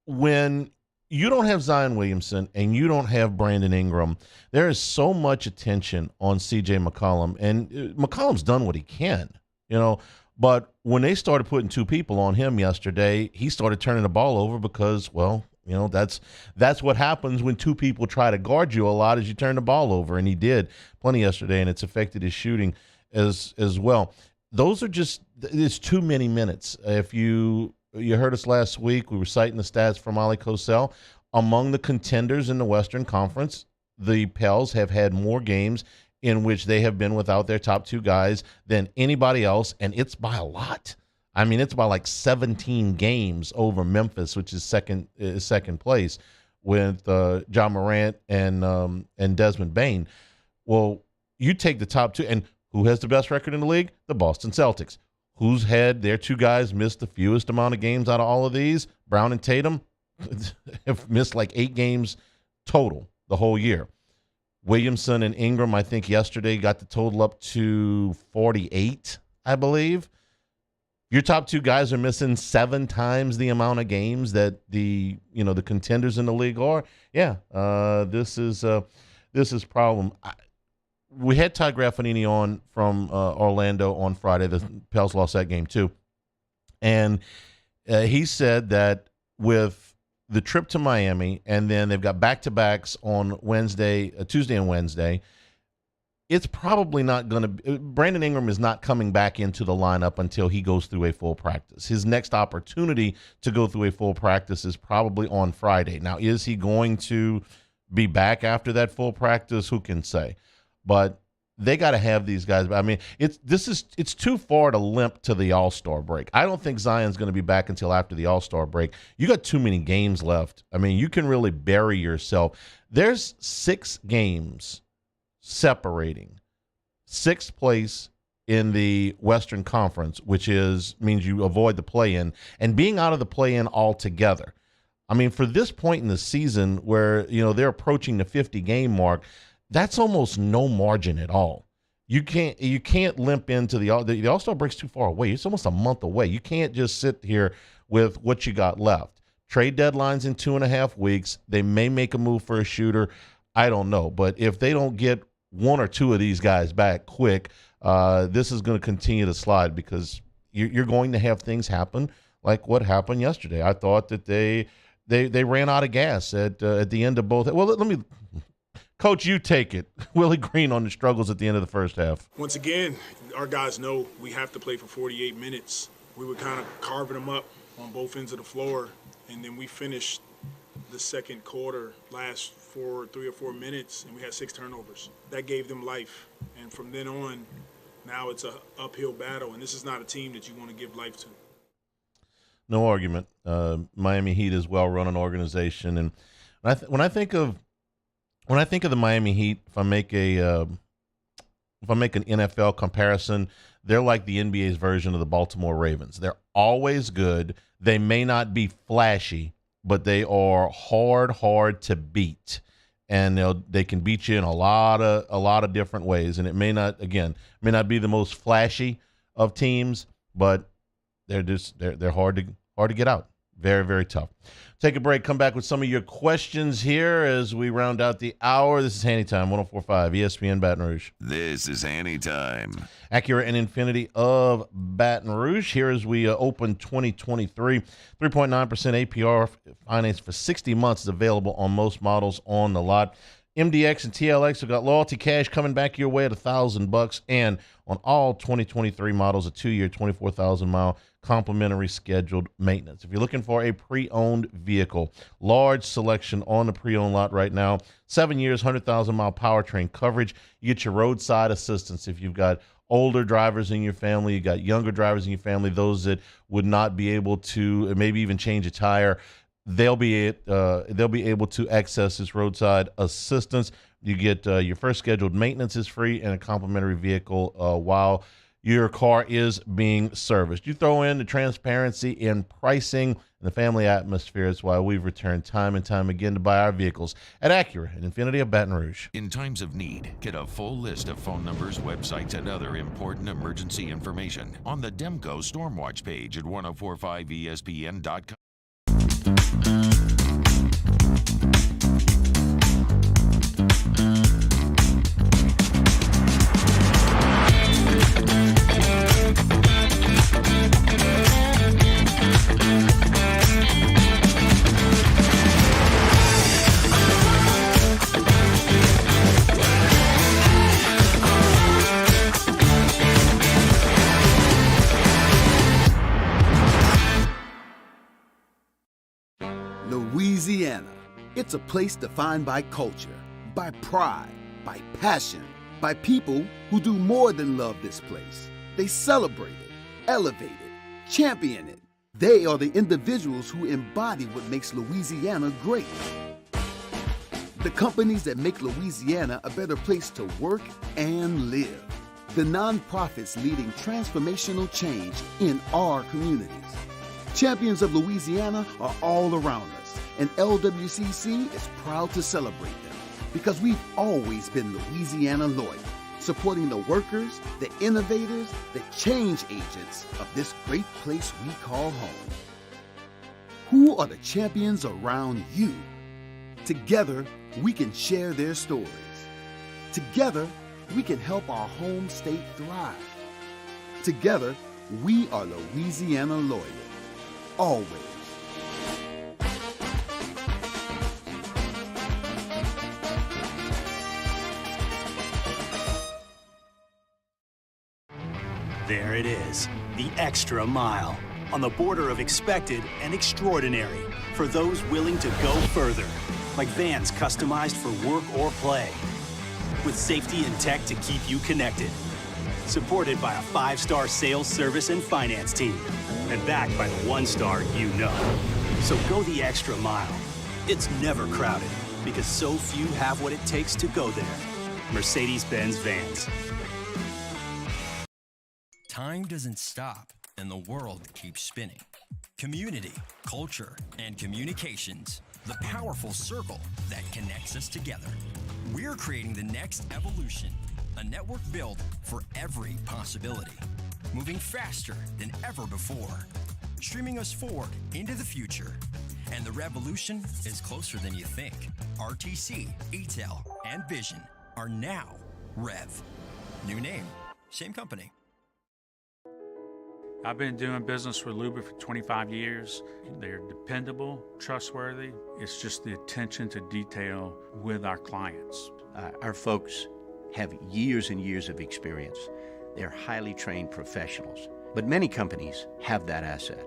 when you don't have Zion Williamson and you don't have Brandon Ingram, there is so much attention on C.J. McCollum, and McCollum's done what he can, But when they started putting 2 people on him yesterday, he started turning the ball over because, well, that's what happens when 2 people try to guard you a lot, is you turn the ball over, and he did plenty yesterday, and it's affected his shooting as well. Those are it's too many minutes. If you heard us last week, we were citing the stats from Ali Cosell. Among the contenders in the Western Conference, the Pels have had more games in which they have been without their top 2 guys than anybody else, and it's by a lot. I mean, it's by like 17 games over Memphis, which is second place, with John Morant and Desmond Bane. Well, you take the top 2, and who has the best record in the league? The Boston Celtics. Who's had their 2 guys miss the fewest amount of games out of all of these? Brown and Tatum have missed like 8 games total the whole year. Williamson and Ingram, I think yesterday, got the total up to 48, I believe. Your top 2 guys are missing 7 times the amount of games that the contenders in the league are. Yeah, this is problem. We had Ty Graffanini on from Orlando on Friday. The Pels lost that game too. And he said that with the trip to Miami, and then they've got back-to-backs on Tuesday and Wednesday, it's probably not going to – Brandon Ingram is not coming back into the lineup until he goes through a full practice. His next opportunity to go through a full practice is probably on Friday. Now, is he going to be back after that full practice? Who can say? But they got to have these guys. I mean, it's too far to limp to the All-Star break. I don't think Zion's going to be back until after the All-Star break. You got too many games left. I mean, you can really bury yourself. There's 6 games separating 6th place in the Western Conference, which means you avoid the play-in, and being out of the play-in altogether. I mean, for this point in the season where, they're approaching the 50-game mark, that's almost no margin at all. You can't limp into the All-Star break's too far away. It's almost a month away. You can't just sit here with what you got left. Trade deadlines in 2.5 weeks. They may make a move for a shooter. I don't know. But if they don't get one or two of these guys back quick, this is going to continue to slide because you're going to have things happen like what happened yesterday. I thought that they ran out of gas at the end of both. Well, let me – Coach, you take it. Willie Green on the struggles at the end of the first half. Once again, our guys know we have to play for 48 minutes. We were kind of carving them up on both ends of the floor, and then we finished the second quarter, last 3 or 4 minutes, and we had 6 turnovers. That gave them life. And from then on, now it's an uphill battle, and this is not a team that you want to give life to. No argument. Miami Heat is well-run organization, and when I think of the Miami Heat, if I make an NFL comparison, they're like the NBA's version of the Baltimore Ravens. They're always good. They may not be flashy, but they are hard to beat, and they can beat you in a lot of different ways. And it may not be the most flashy of teams, but they're hard to get out. Very, very tough. Take a break. Come back with some of your questions here as we round out the hour. This is Hanny Time, 104.5 ESPN Baton Rouge. This is Hanny Time. Acura and Infinity of Baton Rouge. Here as we open 2023. 3.9% APR finance for 60 months is available on most models on the lot. MDX and TLX have got loyalty cash coming back your way at $1,000, and on all 2023 models, a 2-year, 24,000-mile complimentary scheduled maintenance. If you're looking for a pre-owned vehicle, large selection on the pre-owned lot right now. 7 years, 100,000-mile powertrain coverage. You get your roadside assistance if you've got older drivers in your family, you got younger drivers in your family, those that would not be able to maybe even change a tire. They'll be able to access this roadside assistance. You get your first scheduled maintenance is free and a complimentary vehicle while your car is being serviced. You throw in the transparency in pricing and the family atmosphere. It's why we've returned time and time again to buy our vehicles at Acura and Infinity of Baton Rouge. In times of need, get a full list of phone numbers, websites, and other important emergency information on the Demco Stormwatch page at 1045ESPN.com. Louisiana. It's a place defined by culture, by pride, by passion, by people who do more than love this place. They celebrate it, elevate it, champion it. They are the individuals who embody what makes Louisiana great. The companies that make Louisiana a better place to work and live. The nonprofits leading transformational change in our communities. Champions of Louisiana are all around us, and LWCC is proud to celebrate them because we've always been Louisiana loyal, supporting the workers, the innovators, the change agents of this great place we call home. Who are the champions around you? Together, we can share their stories. Together, we can help our home state thrive. Together, we are Louisiana loyal. Always. There it is, the extra mile, on the border of expected and extraordinary, for those willing to go further, like vans customized for work or play, with safety and tech to keep you connected, supported by a 5-star sales, service, and finance team, and backed by the 1-star you know. So go the extra mile. It's never crowded, because so few have what it takes to go there. Mercedes-Benz Vans. Time doesn't stop, and the world keeps spinning. Community, culture, and communications, the powerful circle that connects us together. We're creating the next evolution a network built for every possibility, moving faster than ever before, streaming us forward into the future. And the revolution is closer than you think. RTC, ETEL, and Vision are now Rev. New name, same company. I've been doing business with Luba for 25 years. They're dependable, trustworthy. It's just the attention to detail with our clients. Our folks have years and years of experience. They're highly trained professionals. But many companies have that asset.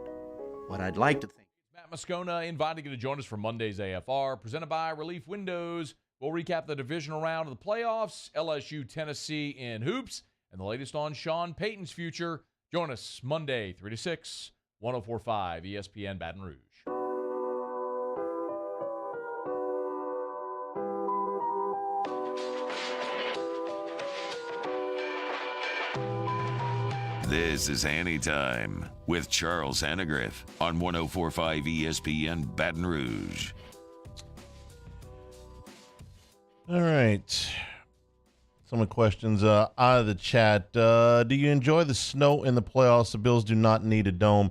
What I'd like to think... Matt Moscona inviting you to join us for Monday's AFR, presented by Relief Windows. We'll recap the divisional round of the playoffs, LSU, Tennessee in hoops, and the latest on Sean Payton's future. Join us Monday, 3 to 6, 104.5 ESPN Baton Rouge. This is Hanny Time with Charles Hannegriff on 104.5 ESPN Baton Rouge. All right. Some of the questions out of the chat. Do you enjoy the snow in the playoffs? The Bills do not need a dome.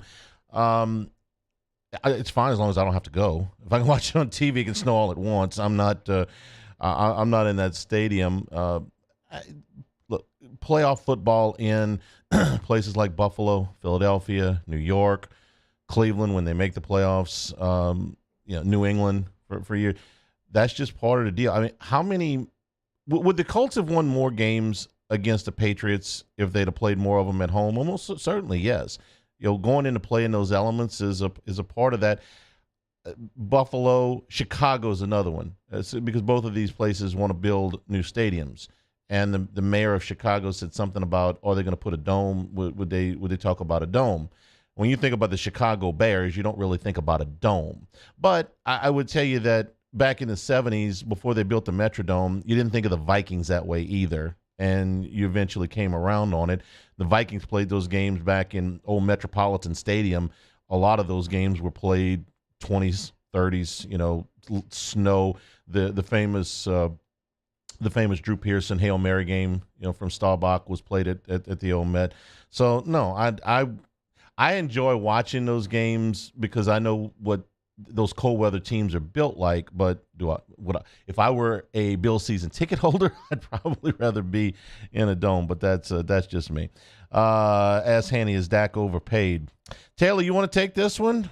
It's fine as long as I don't have to go. If I can watch it on TV, it can snow all at once. I'm not in that stadium. Look, playoff football in places like Buffalo, Philadelphia, New York, Cleveland when they make the playoffs, New England for years. That's just part of the deal. I mean, how many would the Colts have won more games against the Patriots if they'd have played more of them at home? Almost certainly, yes. Going into play in those elements is a part of that. Buffalo, Chicago is another one. It's because both of these places want to build new stadiums. And the mayor of Chicago said something about, are they going to put a dome? Would they talk about a dome? When you think about the Chicago Bears, you don't really think about a dome. But I would tell you that back in the 70s, before they built the Metrodome, you didn't think of the Vikings that way either, and you eventually came around on it. The Vikings played those games back in old Metropolitan Stadium. A lot of those games were played 20s, 30s, snow. The famous Drew Pearson Hail Mary game, from Staubach was played at the old Met. So no, I enjoy watching those games because I know what those cold weather teams are built like. But if I were a Bill season ticket holder, I'd probably rather be in a dome. But that's just me. Ask Hanny, is Dak overpaid? Taylor, you want to take this one?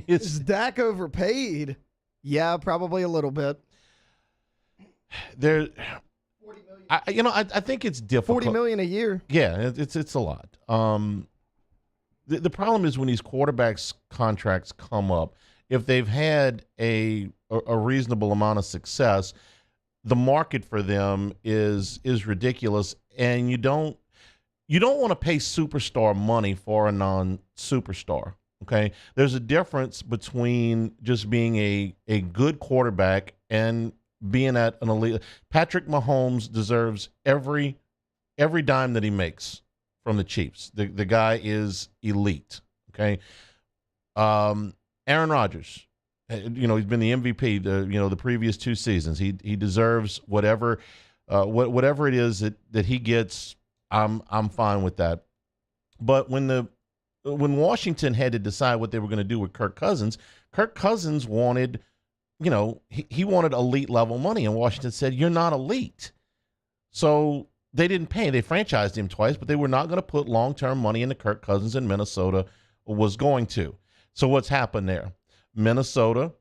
Is Dak overpaid? Yeah, probably a little bit. I think it's difficult. $40 million a year. Yeah, it's a lot. The problem is when these quarterbacks contracts come up, if they've had a reasonable amount of success, the market for them is ridiculous, and you don't want to pay superstar money for a non-superstar. Okay, there's a difference between just being a good quarterback and being at an elite. Patrick Mahomes deserves every dime that he makes from the Chiefs. The guy is elite. Okay. Aaron Rodgers, he's been the MVP the previous 2 seasons. He deserves whatever it is that he gets. I'm fine with that. But when Washington had to decide what they were going to do with Kirk Cousins wanted, he wanted elite level money, and Washington said, you're not elite. So they didn't pay. They franchised him twice, but they were not going to put long-term money into Kirk Cousins, and Minnesota was going to. So what's happened there? Minnesota,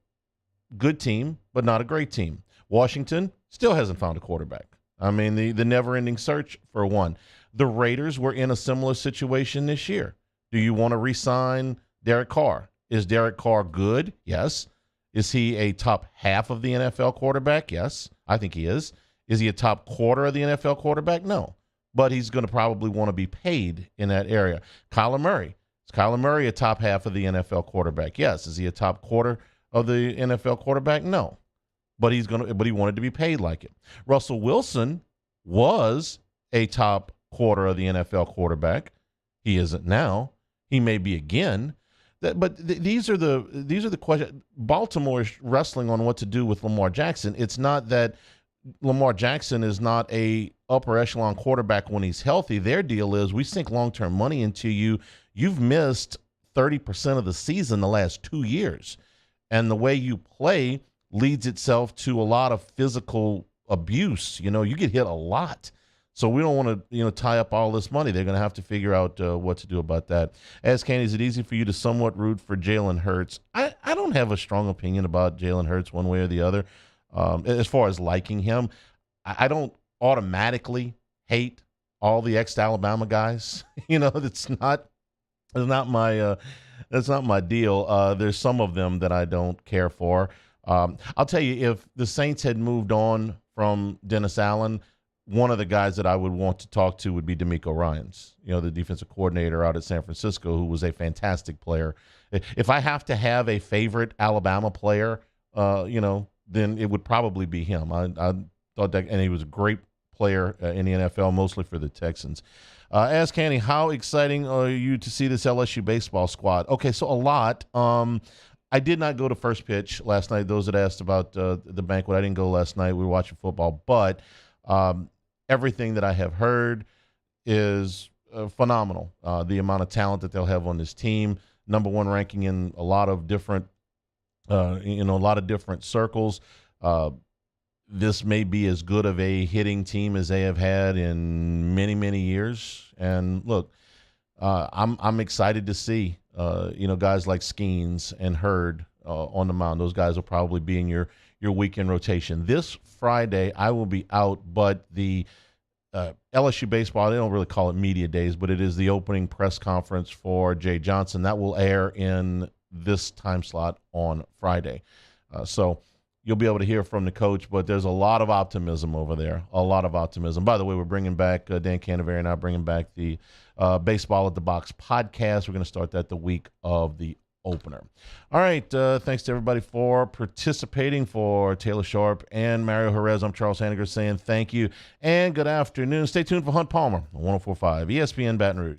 good team, but not a great team. Washington still hasn't found a quarterback. I mean, the never-ending search for one. The Raiders were in a similar situation this year. Do you want to re-sign Derek Carr? Is Derek Carr good? Yes. Is he a top half of the NFL quarterback? Yes, I think he is. Is he a top quarter of the NFL quarterback? No. But he's going to probably want to be paid in that area. Kyler Murray. Is Kyler Murray a top half of the NFL quarterback? Yes. Is he a top quarter of the NFL quarterback? No. But he wanted to be paid like it. Russell Wilson was a top quarter of the NFL quarterback. He isn't now. He may be again. These are the questions. Baltimore is wrestling on what to do with Lamar Jackson. It's not that Lamar Jackson is not a upper echelon quarterback when he's healthy. Their deal is we sink long-term money into you. You've missed 30% of the season the last 2 years. And the way you play leads itself to a lot of physical abuse. You get hit a lot. So we don't want to, tie up all this money. They're going to have to figure out what to do about that. Ask Hanny, is it easy for you to somewhat root for Jalen Hurts? I don't have a strong opinion about Jalen Hurts one way or the other. As far as liking him, I don't automatically hate all the ex-Alabama guys. That's not my deal. There's some of them that I don't care for. I'll tell you, if the Saints had moved on from Dennis Allen, one of the guys that I would want to talk to would be DeMeco Ryans, the defensive coordinator out at San Francisco, who was a fantastic player. If I have to have a favorite Alabama player, then it would probably be him. I thought that, and he was a great player in the NFL, mostly for the Texans. Ask Hanny, how exciting are you to see this LSU baseball squad? Okay, so a lot. I did not go to first pitch last night. Those that asked about the banquet, I didn't go last night. We were watching football, but everything that I have heard is phenomenal. The amount of talent that they'll have on this team, number one ranking in a lot of different, circles. This may be as good of a hitting team as they have had in many, many years. And look, I'm excited to see, guys like Skeens and Hurd on the mound. Those guys will probably be in your weekend rotation. This Friday, I will be out, but the LSU baseball, they don't really call it media days, but it is the opening press conference for Jay Johnson. That will air in this time slot on Friday. So you'll be able to hear from the coach, but there's a lot of optimism over there, a lot of optimism. By the way, we're bringing back, Dan Canaveri and I bringing back the Baseball at the Box podcast. We're going to start that the week of the opener. All right, thanks to everybody for participating. For Taylor Sharp and Mario Jerez, I'm Charles Hanniger saying thank you and good afternoon. Stay tuned for Hunt Palmer on 104.5 ESPN Baton Rouge.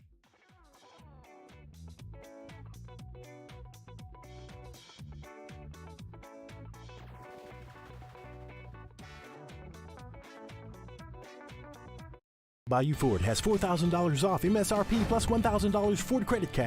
Bayou Ford has $4,000 off MSRP plus $1,000 Ford credit cash.